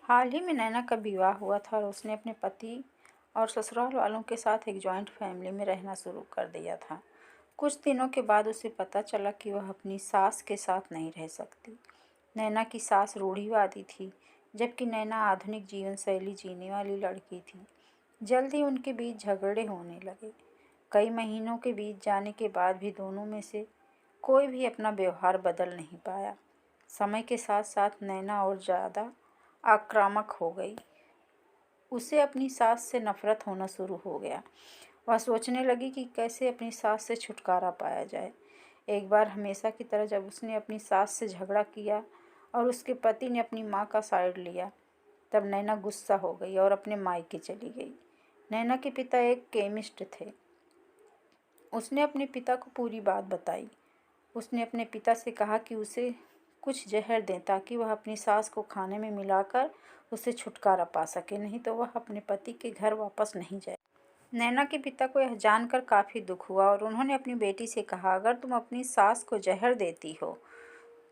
हाल ही में नैना का विवाह हुआ था और उसने अपने पति और ससुराल वालों के साथ एक जॉइंट फैमिली में रहना शुरू कर दिया था। कुछ दिनों के बाद उसे पता चला कि वह अपनी सास के साथ नहीं रह सकती। नैना की सास रूढ़िवादी थी, जबकि नैना आधुनिक जीवन शैली जीने वाली लड़की थी। जल्द ही उनके बीच झगड़े होने लगे। कई महीनों के बीत जाने के बाद भी दोनों में से कोई भी अपना व्यवहार बदल नहीं पाया। समय के साथ साथ नैना और ज़्यादा आक्रामक हो गई। उसे अपनी सास से नफरत होना शुरू हो गया। वह सोचने लगी कि कैसे अपनी सास से छुटकारा पाया जाए। एक बार हमेशा की तरह जब उसने अपनी सास से झगड़ा किया और उसके पति ने अपनी माँ का साइड लिया, तब नैना गुस्सा हो गई और अपने मायके चली गई। नैना के पिता एक केमिस्ट थे। उसने अपने पिता को पूरी बात बताई। उसने अपने पिता से कहा कि उसे कुछ जहर दें ताकि वह अपनी सास को खाने में मिलाकर उससे छुटकारा पा सके, नहीं तो वह अपने पति के घर वापस नहीं जाए। नैना के पिता को यह जानकर काफ़ी दुख हुआ और उन्होंने अपनी बेटी से कहा, अगर तुम अपनी सास को जहर देती हो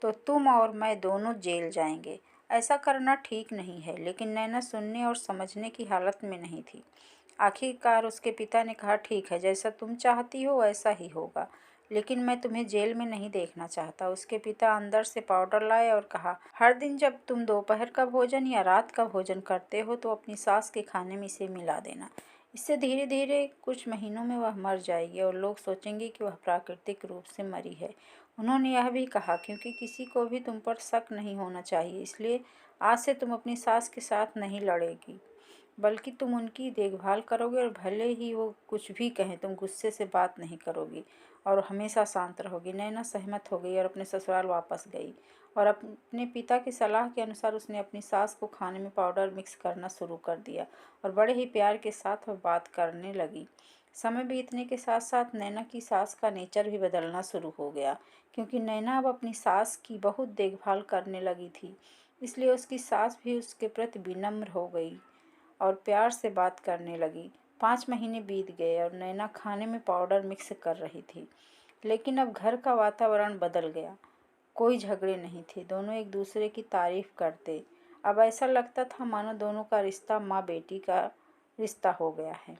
तो तुम और मैं दोनों जेल जाएंगे। ऐसा करना ठीक नहीं है। लेकिन नैना सुनने और समझने की हालत में नहीं थी। आखिरकार उसके पिता ने कहा, ठीक है, जैसा तुम चाहती हो वैसा ही होगा, लेकिन मैं तुम्हें जेल में नहीं देखना चाहता। उसके पिता अंदर से पाउडर लाए और कहा, हर दिन जब तुम दोपहर का भोजन या रात का भोजन करते हो तो अपनी सास के खाने में इसे मिला देना। इससे धीरे धीरे कुछ महीनों में वह मर जाएगी और लोग सोचेंगे कि वह प्राकृतिक रूप से मरी है। उन्होंने यह भी कहा, क्योंकि किसी को भी तुम पर शक नहीं होना चाहिए, इसलिए आज से तुम अपनी सास के साथ नहीं लड़ेगी, बल्कि तुम उनकी देखभाल करोगे और भले ही वो कुछ भी कहें तुम गुस्से से बात नहीं करोगी और हमेशा शांत रहोगी। नैना सहमत हो गई और अपने ससुराल वापस गई और अपने पिता की सलाह के अनुसार उसने अपनी सास को खाने में पाउडर मिक्स करना शुरू कर दिया और बड़े ही प्यार के साथ वह बात करने लगी। समय बीतने के साथ साथ नैना की सास का नेचर भी बदलना शुरू हो गया, क्योंकि नैना अब अपनी सास की बहुत देखभाल करने लगी थी। इसलिए उसकी सास भी उसके प्रति विनम्र हो गई और प्यार से बात करने लगी। 5 महीने बीत गए और नैना खाने में पाउडर मिक्स कर रही थी। लेकिन अब घर का वातावरण बदल गया। कोई झगड़े नहीं थे, दोनों एक दूसरे की तारीफ करते। अब ऐसा लगता था मानो दोनों का रिश्ता माँ बेटी का रिश्ता हो गया है।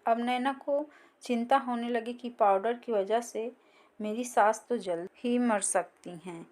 अब नैना को चिंता होने लगी कि पाउडर की वजह से मेरी सास तो जल्द ही मर सकती हैं।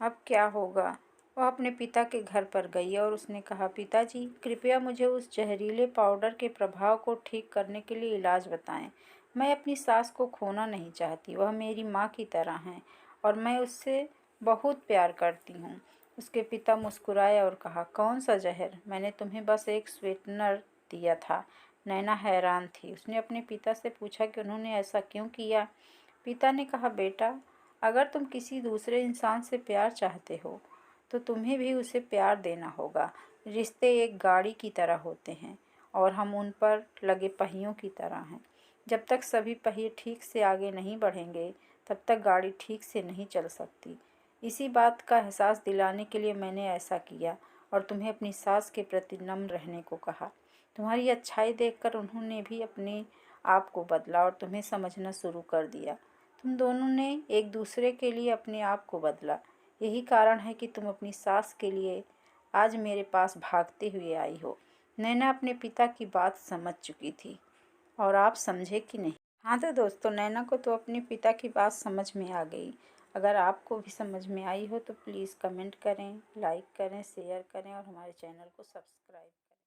अब क्या होगा? वह अपने पिता के घर पर गई और उसने कहा, पिताजी, कृपया मुझे उस जहरीले पाउडर के प्रभाव को ठीक करने के लिए इलाज बताएं। मैं अपनी सास को खोना नहीं चाहती। वह मेरी माँ की तरह हैं और मैं उससे बहुत प्यार करती हूँ। उसके पिता मुस्कुराए और कहा, कौन सा जहर? मैंने तुम्हें बस एक स्वीटनर दिया था। नैना हैरान थी। उसने अपने पिता से पूछा कि उन्होंने ऐसा क्यों किया। पिता ने कहा, बेटा, अगर तुम किसी दूसरे इंसान से प्यार चाहते हो तो तुम्हें भी उसे प्यार देना होगा। रिश्ते एक गाड़ी की तरह होते हैं और हम उन पर लगे पहियों की तरह हैं। जब तक सभी पहिए ठीक से आगे नहीं बढ़ेंगे तब तक गाड़ी ठीक से नहीं चल सकती। इसी बात का एहसास दिलाने के लिए मैंने ऐसा किया और तुम्हें अपनी सास के प्रति नम्र रहने को कहा। तुम्हारी अच्छाई देखकर उन्होंने भी अपने आप को बदला और तुम्हें समझना शुरू कर दिया। तुम दोनों ने एक दूसरे के लिए अपने आप को बदला। यही कारण है कि तुम अपनी सास के लिए आज मेरे पास भागते हुए आई हो। नैना अपने पिता की बात समझ चुकी थी और आप समझे कि नहीं? हाँ तो दोस्तों, नैना को तो अपने पिता की बात समझ में आ गई। अगर आपको भी समझ में आई हो तो प्लीज़ कमेंट करें, लाइक करें, शेयर करें और हमारे चैनल को सब्सक्राइब करें।